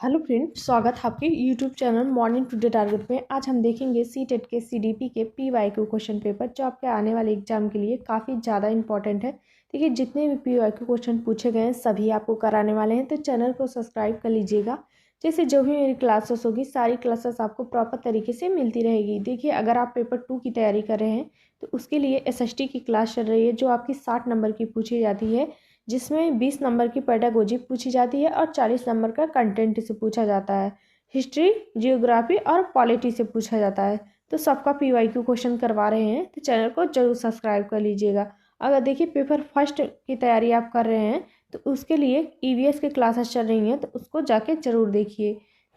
Hello friend, स्वागत है आपके YouTube channel morning today target में। आज हम देखेंगे सीटेट के सीडीपी के पीवाईक्यू क्वेश्चन पेपर, जो आपके आने वाले एग्जाम के लिए काफ़ी ज़्यादा इंपॉर्टेंट है। देखिए, जितने भी पीवाईक्यू क्वेश्चन पूछे गए हैं सभी आपको कराने वाले हैं, तो चैनल को सब्सक्राइब कर लीजिएगा। जैसे जो भी मेरी क्लासेस होगी, सारी क्लासेस आपको प्रॉपर तरीके से मिलती रहेगी। देखिए, अगर आप पेपर 2 की तैयारी कर रहे हैं तो उसके लिए एसएसटी की क्लास चल रही है, जो आपकी 60 नंबर की पूछी जाती है, जिसमें 20 नंबर की पेडागोजी पूछी जाती है और 40 नंबर का कंटेंट से पूछा जाता है। हिस्ट्री, जियोग्राफी और पॉलिटी से पूछा जाता है। तो सबका पीवाईक्यू क्वेश्चन करवा रहे हैं, तो चैनल को जरूर सब्सक्राइब कर लीजिएगा। अगर देखिए पेपर फर्स्ट की तैयारी आप कर रहे हैं तो उसके लिए ईवीएस की क्लासेस चल रही हैं, तो उसको जाके जरूर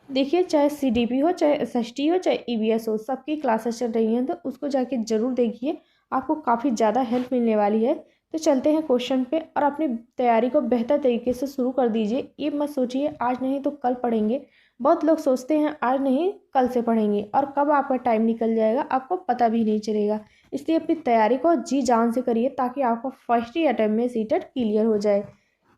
देखिए चाहे सीडीपी हो, चाहे एसएसटी हो, चाहे ईवीएस हो, सबकी क्लासेस चल रही हैं, तो उसको जाके जरूर देखिए। आपको काफ़ी ज़्यादा हेल्प मिलने वाली है। तो चलते हैं क्वेश्चन पे और अपनी तैयारी को बेहतर तरीके से शुरू कर दीजिए। ये मत सोचिए आज नहीं तो कल पढ़ेंगे। बहुत लोग सोचते हैं आज नहीं कल से पढ़ेंगे, और कब आपका टाइम निकल जाएगा आपको पता भी नहीं चलेगा। इसलिए अपनी तैयारी को जी जान से करिए, ताकि आपको फर्स्ट ही अटैम्प्ट में सीटेट क्लियर हो जाए।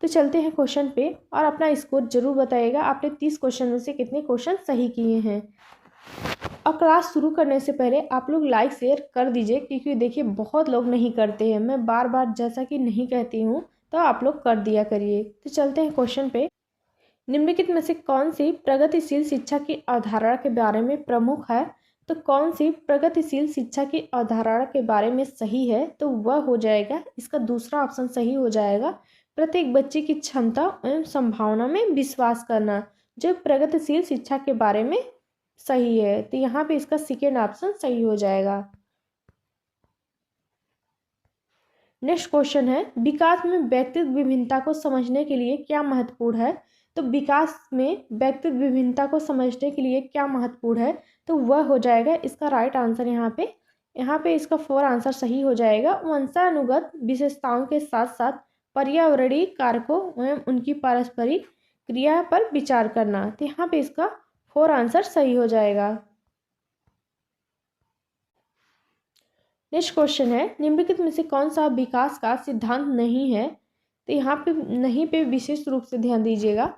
तो चलते हैं क्वेश्चन पे और अपना स्कोर जरूर बताइएगा, आपने 30 क्वेश्चन में से कितने क्वेश्चन सही किए हैं। और क्लास शुरू करने से पहले आप लोग लाइक शेयर कर दीजिए, क्योंकि देखिए बहुत लोग नहीं करते हैं। मैं बार बार जैसा कि नहीं कहती हूँ, तो आप लोग कर दिया करिए। तो चलते हैं क्वेश्चन पे। निम्नलिखित में से कौन सी प्रगतिशील शिक्षा की अवधारणा के बारे में प्रमुख है? तो कौन सी प्रगतिशील शिक्षा की अवधारणा के बारे में सही है? तो वह हो जाएगा, इसका दूसरा ऑप्शन सही हो जाएगा, प्रत्येक बच्चे की क्षमता एवं संभावना में विश्वास करना, जो प्रगतिशील शिक्षा के बारे में सही है। तो यहाँ पे इसका सेकेंड ऑप्शन सही हो जाएगा। नेक्स्ट क्वेश्चन है, विकास में व्यक्तित्व विभिन्नता को समझने के लिए क्या महत्वपूर्ण है? तो विकास में व्यक्तित्व विभिन्नता को समझने के लिए क्या महत्वपूर्ण है? तो वह हो जाएगा इसका राइट आंसर। यहाँ पे इसका 4 आंसर सही हो जाएगा। वंशानुगत विशेषताओं के साथ साथ पर्यावरणीय कारकों एवं उनकी पारस्परिक क्रिया पर विचार करना। तो यहाँ पे इसका 4 आंसर सही हो जाएगा। नेक्स्ट क्वेश्चन है, निम्नलिखित में से कौन सा विकास का सिद्धांत नहीं है? तो यहाँ पे नहीं पे विशेष रूप से ध्यान दीजिएगा।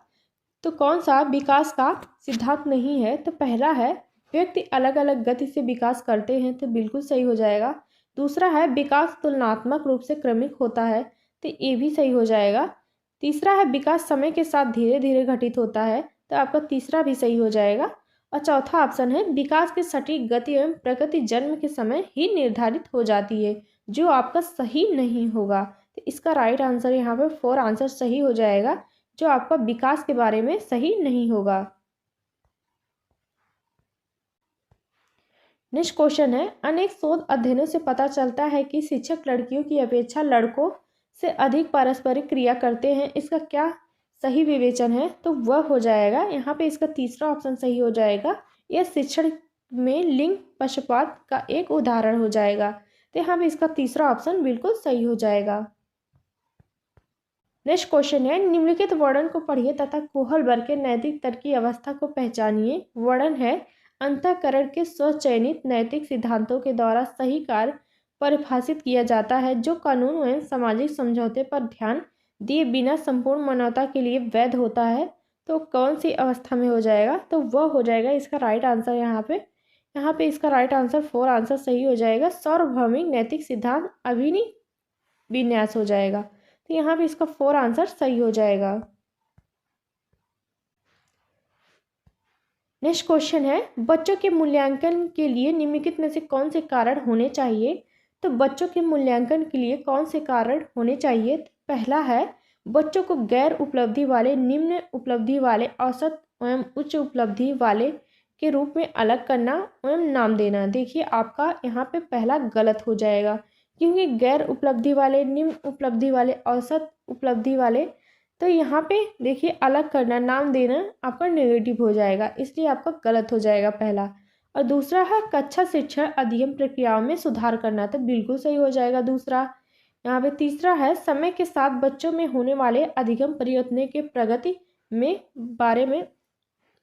तो कौन सा विकास का सिद्धांत नहीं है? तो पहला है, व्यक्ति अलग अलग गति से विकास करते हैं, तो बिल्कुल सही हो जाएगा। दूसरा है, विकास तुलनात्मक रूप से क्रमिक होता है, तो ये भी सही हो जाएगा। तीसरा है, विकास समय के साथ धीरे धीरे घटित होता है, तो आपका तीसरा भी सही हो जाएगा। और चौथा ऑप्शन है, विकास की सटीक गति एवं प्रकृति जन्म के समय ही निर्धारित हो जाती है, जो आपका सही नहीं होगा। तो इसका राइट आंसर यहाँ पे 4 आंसर सही हो जाएगा, जो आपका विकास के बारे में सही नहीं होगा। नेक्स्ट क्वेश्चन है, अनेक शोध अध्ययनों से पता चलता है कि शिक्षक लड़कियों की अपेक्षा लड़कों से अधिक पारस्परिक क्रिया करते हैं, इसका क्या सही विवेचन है? तो वह हो जाएगा, यहाँ पे इसका तीसरा ऑप्शन सही हो जाएगा। यह शिक्षण में लिंग पक्षपात का एक उदाहरण हो जाएगा। तो यहाँ पे इसका तीसरा ऑप्शन बिल्कुल सही हो जाएगा। नेक्स्ट क्वेश्चन है, निम्नलिखित वर्णन को पढ़िए तथा कोहलबर्ग के नैतिक तर्क की अवस्था को पहचानिए। वर्णन है, अंतःकरण के स्वचयनित नैतिक सिद्धांतों के द्वारा सही कार्य परिभाषित किया जाता है, जो कानून एवं सामाजिक समझौते पर ध्यान दिए बिना संपूर्ण मानवता के लिए वैध होता है। तो कौन सी अवस्था में हो जाएगा? तो वह हो जाएगा इसका राइट आंसर। यहाँ पे इसका राइट आंसर 4 आंसर सही हो जाएगा, सार्वभौमिक नैतिक सिद्धांत अभिविन्यास हो जाएगा। तो यहाँ पे इसका 4 आंसर सही हो जाएगा। नेक्स्ट क्वेश्चन है, बच्चों के मूल्यांकन के लिए निम्नलिखित में से कौन से कारण होने चाहिए? तो बच्चों के मूल्यांकन के लिए कौन से कारण होने चाहिए? तो पहला है, बच्चों को गैर उपलब्धि वाले, निम्न उपलब्धि वाले, औसत एवं उच्च उपलब्धि वाले के रूप में अलग करना एवं नाम देना। देखिए आपका यहाँ पे पहला गलत हो जाएगा, क्योंकि गैर उपलब्धि वाले, निम्न उपलब्धि वाले, औसत उपलब्धि वाले, तो यहाँ पे देखिए अलग करना, नाम देना आपका नेगेटिव हो जाएगा, इसलिए आपका गलत हो जाएगा पहला। और दूसरा है, कक्षा शिक्षण अधिगम प्रक्रियाओं में सुधार करना, तो बिल्कुल सही हो जाएगा दूसरा। यहाँ पे तीसरा है, समय के साथ बच्चों में होने वाले अधिगम प्रयत्नों के प्रगति में बारे में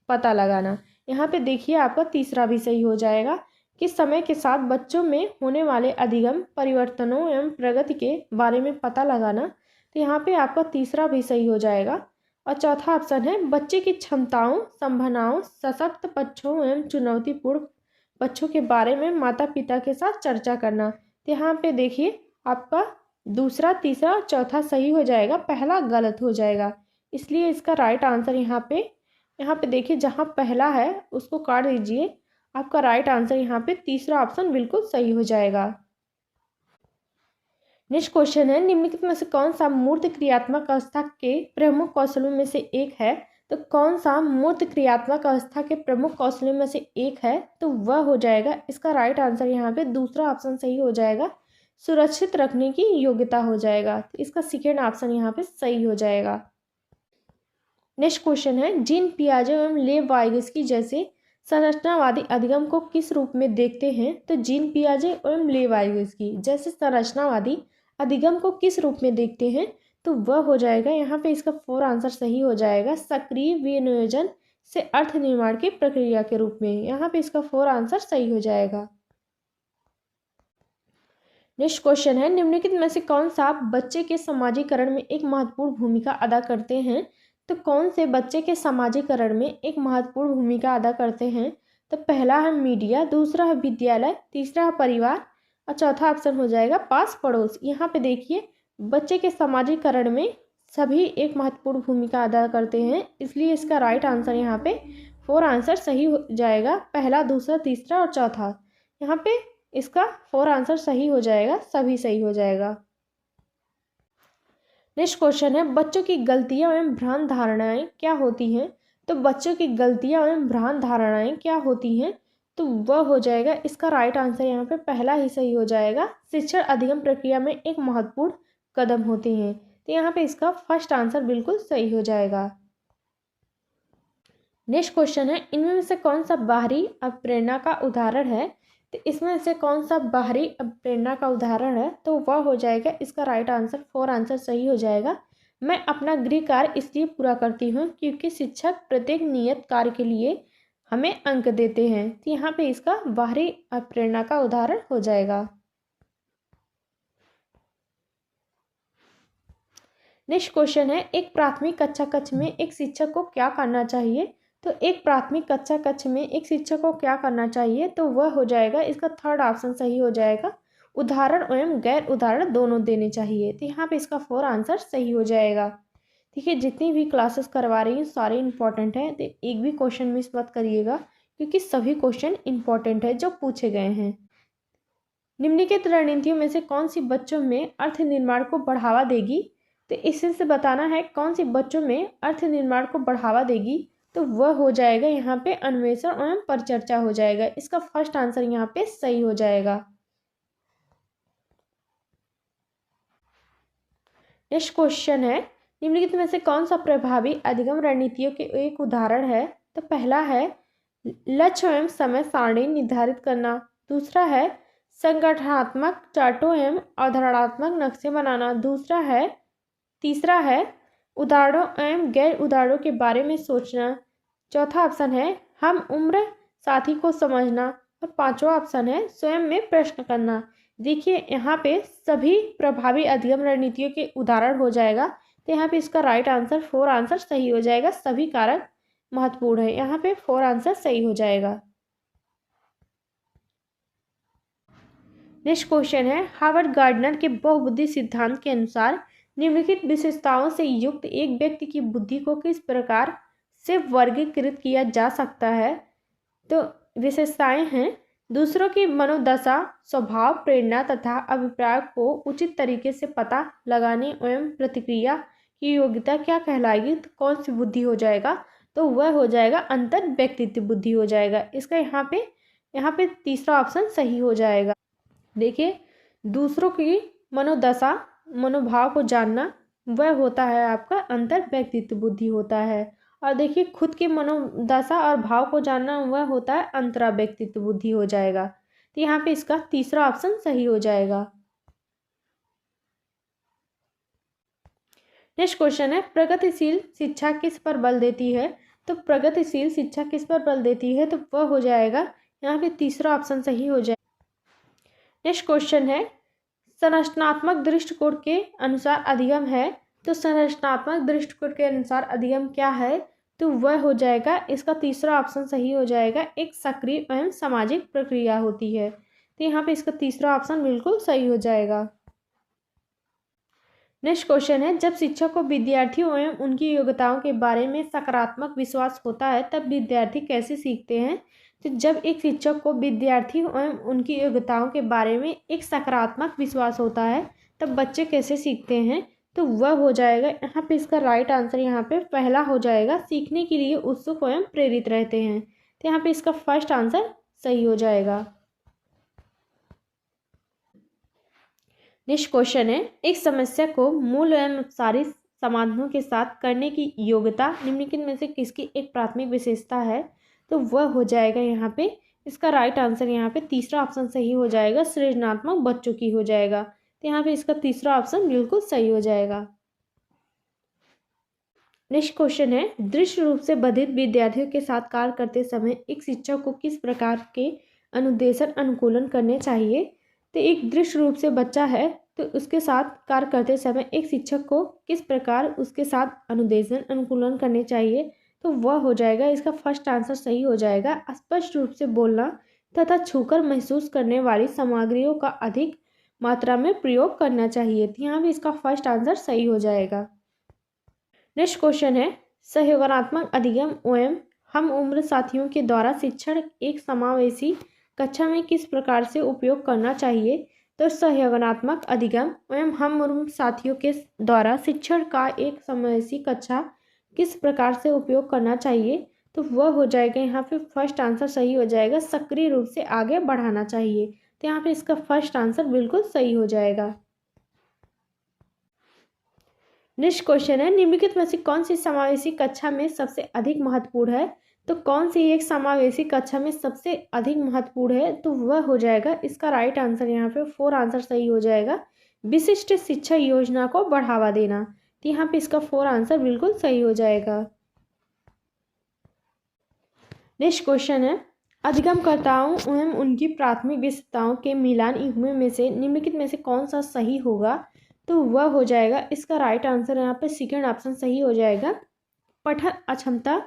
पता लगाना। यहाँ पे देखिए आपका तीसरा भी सही हो जाएगा कि समय के साथ बच्चों में होने वाले अधिगम परिवर्तनों एवं प्रगति के बारे में पता लगाना। तो यहाँ पे आपका तीसरा भी सही हो जाएगा। और चौथा ऑप्शन है बच्चे की क्षमताओं, संभावनाओं, सशक्त पक्षों एवं चुनौतीपूर्ण पक्षों के बारे में माता पिता के साथ चर्चा करना। तो यहाँ पे देखिए आपका दूसरा, तीसरा और चौथा सही हो जाएगा, पहला गलत हो जाएगा। इसलिए इसका राइट आंसर यहाँ पे देखिए जहाँ पहला है उसको काट दीजिए। आपका राइट आंसर यहाँ पे तीसरा ऑप्शन बिल्कुल सही हो जाएगा। नेक्स्ट क्वेश्चन है, निम्नलिखित में से कौन सा मूर्त क्रियात्मक अवस्था के प्रमुख कौशलों में से एक है? तो कौन सा मूर्त क्रियात्मक अवस्था के प्रमुख कौशलों में से एक है? तो वह हो जाएगा, इसका राइट आंसर यहाँ पे दूसरा ऑप्शन सही हो जाएगा, सुरक्षित रखने की योग्यता हो जाएगा। तो इसका सेकेंड ऑप्शन यहाँ पे सही हो जाएगा। नेक्स्ट क्वेश्चन है, जीन पियाजे एवं लेव वाइगस्की जैसे संरचनावादी अधिगम को किस रूप में देखते हैं? तो जीन पियाजे एवं लेव वाइगस्की जैसे संरचनावादी अधिगम को किस रूप में देखते हैं? तो वह हो जाएगा, यहाँ पे इसका फोर आंसर सही हो जाएगा, सक्रिय विनियोजन से अर्थ निर्माण की प्रक्रिया के रूप में। यहाँ पे इसका फोर आंसर सही हो जाएगा। नेक्स्ट क्वेश्चन है, निम्नलिखित में से कौन सा बच्चे के समाजीकरण में एक महत्वपूर्ण भूमिका अदा करते हैं? तो कौन से बच्चे के समाजीकरण में एक महत्वपूर्ण भूमिका अदा करते हैं? तो पहला है मीडिया, दूसरा है विद्यालय, तीसरा है परिवार और चौथा ऑप्शन हो जाएगा पास पड़ोस। यहाँ पे देखिए बच्चे के समाजीकरण में सभी एक महत्वपूर्ण भूमिका अदा करते हैं, इसलिए इसका राइट आंसर यहाँ पे फोर आंसर सही हो जाएगा, पहला, दूसरा, तीसरा और चौथा। यहाँ पे इसका फोर आंसर सही हो जाएगा, सभी सही हो जाएगा। नेक्स्ट क्वेश्चन है, बच्चों की गलतियां एवं भ्रांत धारणाएं क्या होती हैं? तो बच्चों की गलतियां एवं भ्रांत धारणाएं क्या होती हैं? तो वह हो जाएगा, इसका राइट आंसर यहाँ पे पहला ही सही हो जाएगा, शिक्षण अधिगम प्रक्रिया में एक महत्वपूर्ण कदम होती हैं। तो यहाँ पे इसका फर्स्ट आंसर बिल्कुल सही हो जाएगा। नेक्स्ट क्वेश्चन है, इनमें से कौन सा बाहरी प्रेरणा का उदाहरण है? तो इसमें से कौन सा बाहरी प्रेरणा का उदाहरण है? तो वह हो जाएगा, इसका राइट आंसर फोर आंसर सही हो जाएगा, मैं अपना गृह कार्य इसलिए पूरा करती हूँ क्योंकि शिक्षक प्रत्येक नियत कार्य के लिए हमें अंक देते हैं। तो यहाँ पे इसका बाहरी प्रेरणा का उदाहरण हो जाएगा। नेक्स्ट क्वेश्चन है, एक प्राथमिक कक्षा कक्ष में एक शिक्षक को क्या करना चाहिए? तो एक प्राथमिक कक्षा कक्ष में एक शिक्षक को क्या करना चाहिए? तो वह हो जाएगा, इसका थर्ड ऑप्शन सही हो जाएगा, उदाहरण एवं गैर उदाहरण दोनों देने चाहिए। तो यहाँ पे इसका फोर आंसर सही हो जाएगा। देखिए जितनी भी क्लासेस करवा रही हूँ सारे इंपॉर्टेंट हैं, तो एक भी क्वेश्चन मिस मत करिएगा क्योंकि सभी क्वेश्चन इंपॉर्टेंट है जो पूछे गए हैं। निम्नलिखित रणनीतियों में से कौन सी बच्चों में अर्थ निर्माण को बढ़ावा देगी? तो इससे से बताना है कौन सी बच्चों में अर्थ निर्माण को बढ़ावा देगी। तो वह हो जाएगा यहाँ पे अन्वेषण एवं परिचर्चा हो जाएगा, इसका फर्स्ट आंसर यहाँ पे सही हो जाएगा। नेक्स्ट क्वेश्चन है, निम्नलिखित में से कौन सा प्रभावी अधिगम रणनीतियों के एक उदाहरण है? तो पहला है लक्ष्य एवं समय सारणी निर्धारित करना, दूसरा है संगठनात्मक चार्टों एवं अवधारणात्मक नक्शे बनाना, तीसरा है उदाहरणों एवं गैर उदाहरणों के बारे में सोचना, चौथा ऑप्शन है हम उम्र साथी को समझना और पांचवा ऑप्शन है स्वयं में प्रश्न करना। देखिए यहाँ पे सभी प्रभावी अधिगम रणनीतियों के उदाहरण हो जाएगा, तो यहाँ पे इसका राइट आंसर फोर आंसर सही हो जाएगा, सभी कारक महत्वपूर्ण है, यहाँ पे फोर आंसर सही हो जाएगा। नेक्स्ट क्वेश्चन है, हार्वर्ड गार्डनर के बहुबुद्धि सिद्धांत के अनुसार निम्नलिखित विशेषताओं से युक्त एक व्यक्ति की बुद्धि को किस प्रकार से वर्गीकृत किया जा सकता है? तो विशेषताएं हैं दूसरों की मनोदशा, स्वभाव, प्रेरणा तथा अभिप्राय को उचित तरीके से पता लगाने एवं प्रतिक्रिया की योग्यता क्या कहलाएगी? तो कौन सी बुद्धि हो जाएगा? तो वह हो जाएगा अंतर व्यक्तित्व बुद्धि हो जाएगा, इसका यहाँ पे तीसरा ऑप्शन सही हो जाएगा। देखिए दूसरों की मनोदशा, मनोभाव को जानना वह होता है आपका अंतर व्यक्तित्व बुद्धि होता है, और देखिए खुद की मनोदशा और भाव को जानना वह होता है अंतरा व्यक्तित्व बुद्धि हो जाएगा। तो यहाँ पे इसका तीसरा ऑप्शन सही हो जाएगा। नेक्स्ट क्वेश्चन है, प्रगतिशील शिक्षा किस पर बल देती है? तो प्रगतिशील शिक्षा किस पर बल देती है? तो वह हो जाएगा, यहाँ पे तीसरा ऑप्शन सही हो जाएगा। नेक्स्ट क्वेश्चन है, संरचनात्मक दृष्टिकोण के अनुसार अधिगम है तो संरचनात्मक दृष्टिकोण के अनुसार अधिगम क्या है, तो वह हो जाएगा, इसका तीसरा ऑप्शन सही हो जाएगा, एक सक्रिय एवं सामाजिक प्रक्रिया होती है। तो यहाँ पे इसका तीसरा ऑप्शन बिल्कुल सही हो जाएगा। नेक्स्ट क्वेश्चन है, जब शिक्षक को विद्यार्थियों एवं उनकी योग्यताओं के बारे में सकारात्मक विश्वास होता है तब विद्यार्थी कैसे सीखते हैं। तो जब एक शिक्षक को विद्यार्थियों एवं उनकी योग्यताओं के बारे में एक सकारात्मक विश्वास होता है तब बच्चे कैसे सीखते हैं, तो वह हो जाएगा, यहाँ पे इसका राइट आंसर यहाँ पे पहला हो जाएगा, सीखने के लिए उत्सुक एवं प्रेरित रहते हैं। तो यहाँ पे इसका फर्स्ट आंसर सही हो जाएगा। नेक्स्ट क्वेश्चन है, एक समस्या को मूल एवं उपचारित समाधानों के साथ करने की योग्यता निम्नलिखित में से किसकी एक प्राथमिक विशेषता है, तो वह हो जाएगा, यहाँ पे इसका राइट आंसर यहाँ पे तीसरा ऑप्शन सही हो जाएगा, सृजनात्मक बच्चों की हो जाएगा। तो यहाँ पे इसका तीसरा ऑप्शन बिल्कुल सही हो जाएगा। नेक्स्ट क्वेश्चन है, दृश्य रूप से बधिर विद्यार्थियों के साथ कार्य करते समय एक शिक्षक को किस प्रकार के अनुदेशन अनुकूलन करने चाहिए। तो एक दृश्य रूप से बच्चा है तो उसके साथ कार्य करते समय एक शिक्षक को किस प्रकार उसके साथ अनुदेशन अनुकूलन करने चाहिए, तो वह हो जाएगा, इसका फर्स्ट आंसर सही हो जाएगा, स्पष्ट रूप से बोलना तथा छूकर महसूस करने वाली सामग्रियों का अधिक मात्रा में प्रयोग करना चाहिए। तो यहाँ भी इसका फर्स्ट आंसर सही हो जाएगा। नेक्स्ट क्वेश्चन है, सहयोगात्मक अधिगम एवं हम उम्र साथियों के द्वारा शिक्षण एक समावेशी कक्षा में किस प्रकार से उपयोग करना चाहिए। तो सहयोगात्मक अधिगम एवं हम उम्र साथियों के द्वारा शिक्षण का एक समावेशी कक्षा किस प्रकार से उपयोग करना चाहिए, तो वह हो जाएगा, यहाँ पे फर्स्ट आंसर सही हो जाएगा, सक्रिय रूप से आगे बढ़ाना चाहिए। तो यहाँ पे इसका फर्स्ट आंसर बिल्कुल सही हो जाएगा। नेक्स्ट क्वेश्चन है, निम्नलिखित में से कौन सी समावेशी कक्षा में सबसे अधिक महत्वपूर्ण है। तो कौन सी एक समावेशी कक्षा में सबसे अधिक महत्वपूर्ण है, तो वह हो जाएगा, इसका राइट आंसर यहाँ पे 4 आंसर सही हो जाएगा, विशिष्ट शिक्षा योजना को बढ़ावा देना। तो यहाँ पे इसका 4 आंसर बिल्कुल सही हो जाएगा। नेक्स्ट क्वेश्चन है, अधिगमकर्ताओं एवं उनकी प्राथमिक विशेषताओं के मिलान युग्म में से निम्नलिखित में से कौन सा सही होगा, तो वह हो जाएगा, इसका राइट आंसर यहाँ पे सेकेंड ऑप्शन सही हो जाएगा, पठन अक्षमता,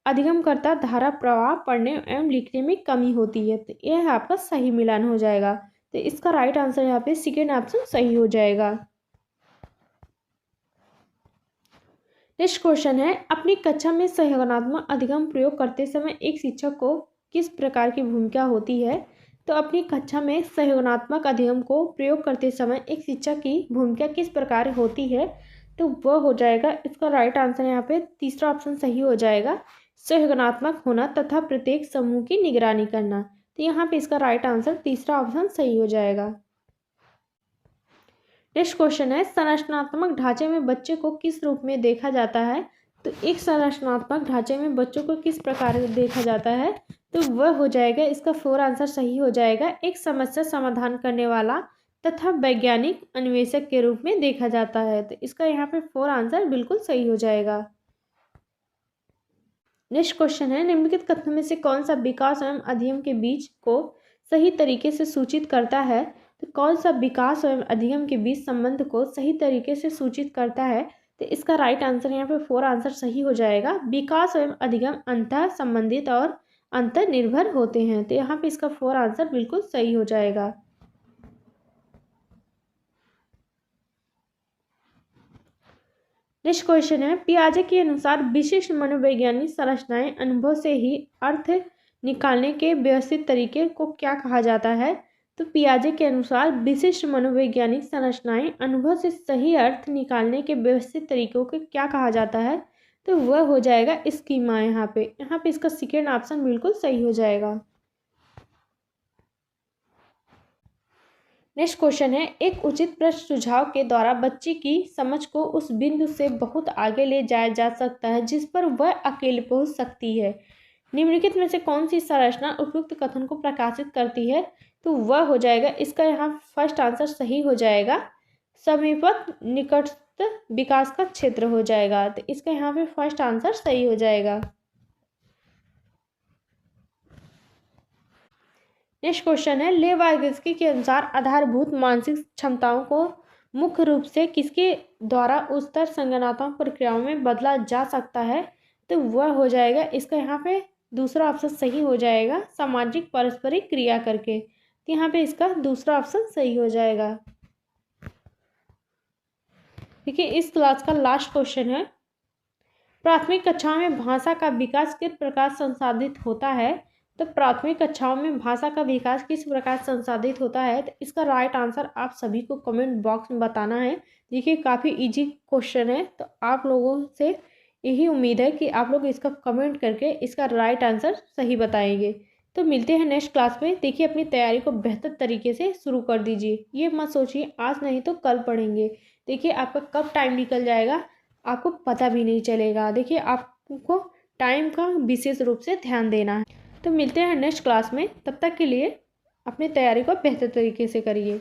अधिगमकर्ता धारा प्रवाह पढ़ने एवं लिखने में कमी होती है। तो यह आपका सही मिलान हो जाएगा। तो इसका राइट आंसर यहाँ पे सेकेंड ऑप्शन सही हो जाएगा। नेक्स्ट क्वेश्चन है, अपनी कक्षा में सहयोगात्मक अधिगम प्रयोग करते समय एक शिक्षक को किस प्रकार की भूमिका होती है। तो अपनी कक्षा में सहयोगात्मक अधिगम को प्रयोग करते समय एक शिक्षक की भूमिका किस प्रकार होती है, तो वह हो जाएगा, इसका राइट आंसर यहाँ पे तीसरा ऑप्शन सही हो जाएगा, सहयोगात्मक होना तथा प्रत्येक समूह की निगरानी करना। तो यहाँ पे इसका राइट आंसर तीसरा ऑप्शन सही हो जाएगा। नेक्स्ट क्वेश्चन है, संरचनात्मक ढांचे में बच्चे को किस रूप में देखा जाता है। तो एक संरचनात्मक ढांचे में बच्चों को किस प्रकार देखा जाता है, तो वह हो जाएगा, इसका 4 आंसर सही हो जाएगा, एक समस्या समाधान करने वाला तथा वैज्ञानिक अन्वेषक के रूप में देखा जाता है। तो इसका यहाँ पे 4 आंसर बिल्कुल सही हो जाएगा। नेक्स्ट क्वेश्चन है, निम्नलिखित कथनों में से कौन सा विकास एवं अधिगम के बीच को सही तरीके से सूचित करता है। तो कौन सा विकास एवं अधिगम के बीच संबंध को सही तरीके से सूचित करता है। तो इसका राइट आंसर यहाँ पे 4 आंसर सही हो जाएगा, विकास एवं अधिगम अंतः संबंधित और अंतर निर्भर होते हैं। तो यहाँ पे इसका 4 आंसर बिल्कुल सही हो जाएगा। नेक्स्ट क्वेश्चन है, पियाजे के अनुसार विशिष्ट मनोवैज्ञानिक संरचनाएं अनुभव से ही अर्थ निकालने के व्यवस्थित तरीके को क्या कहा जाता है। तो पियाजे के अनुसार विशिष्ट मनोवैज्ञानिक संरचनाएं अनुभव से सही अर्थ निकालने के व्यवस्थित तरीकों को क्या कहा जाता है, तो वह हो जाएगा स्कीमा। यहाँ पे इसका सेकेंड ऑप्शन बिल्कुल सही हो जाएगा। नेक्स्ट क्वेश्चन है, एक उचित प्रश्न सुझाव के द्वारा बच्चे की समझ को उस बिंदु से बहुत आगे ले जाया जा सकता है जिस पर वह अकेले पहुंच सकती है। निम्नलिखित में से कौन सी संरचना उपयुक्त कथन को प्रकाशित करती है, तो वह हो जाएगा, इसका यहाँ फर्स्ट आंसर सही हो जाएगा, समीपस्थ निकटस्थ विकास का क्षेत्र हो जाएगा। तो इसका यहाँ पे फर्स्ट आंसर सही हो जाएगा। नेक्स्ट क्वेश्चन है, लेव वाइगोत्स्की के अनुसार आधारभूत मानसिक क्षमताओं को मुख्य रूप से किसके द्वारा उच्चतर संज्ञानात्मक प्रक्रियाओं में बदला जा सकता है, तो वह हो जाएगा इसका यहाँ पे दूसरा ऑप्शन सही हो जाएगा, सामाजिक पारस्परिक क्रिया करके। तो यहाँ पे इसका दूसरा ऑप्शन सही हो जाएगा। देखिए इस क्लास का लास्ट क्वेश्चन है, प्राथमिक कक्षाओं में भाषा का विकास किस प्रकार संसाधित होता है। तो प्राथमिक कक्षाओं में भाषा का विकास किस प्रकार संसाधित होता है, तो इसका राइट आंसर आप सभी को कमेंट बॉक्स में बताना है। देखिए काफ़ी इजी क्वेश्चन है, तो आप लोगों से यही उम्मीद है कि आप लोग इसका कमेंट करके इसका राइट आंसर सही बताएंगे। तो मिलते हैं नेक्स्ट क्लास में। देखिए अपनी तैयारी को बेहतर तरीके से शुरू कर दीजिए, ये मत सोचिए आज नहीं तो कल पढ़ेंगे। देखिए आपका कब टाइम निकल जाएगा आपको पता भी नहीं चलेगा। देखिए आपको टाइम का विशेष रूप से ध्यान देना है। तो मिलते हैं नेक्स्ट क्लास में, तब तक के लिए अपनी तैयारी को बेहतर तरीके से करिए।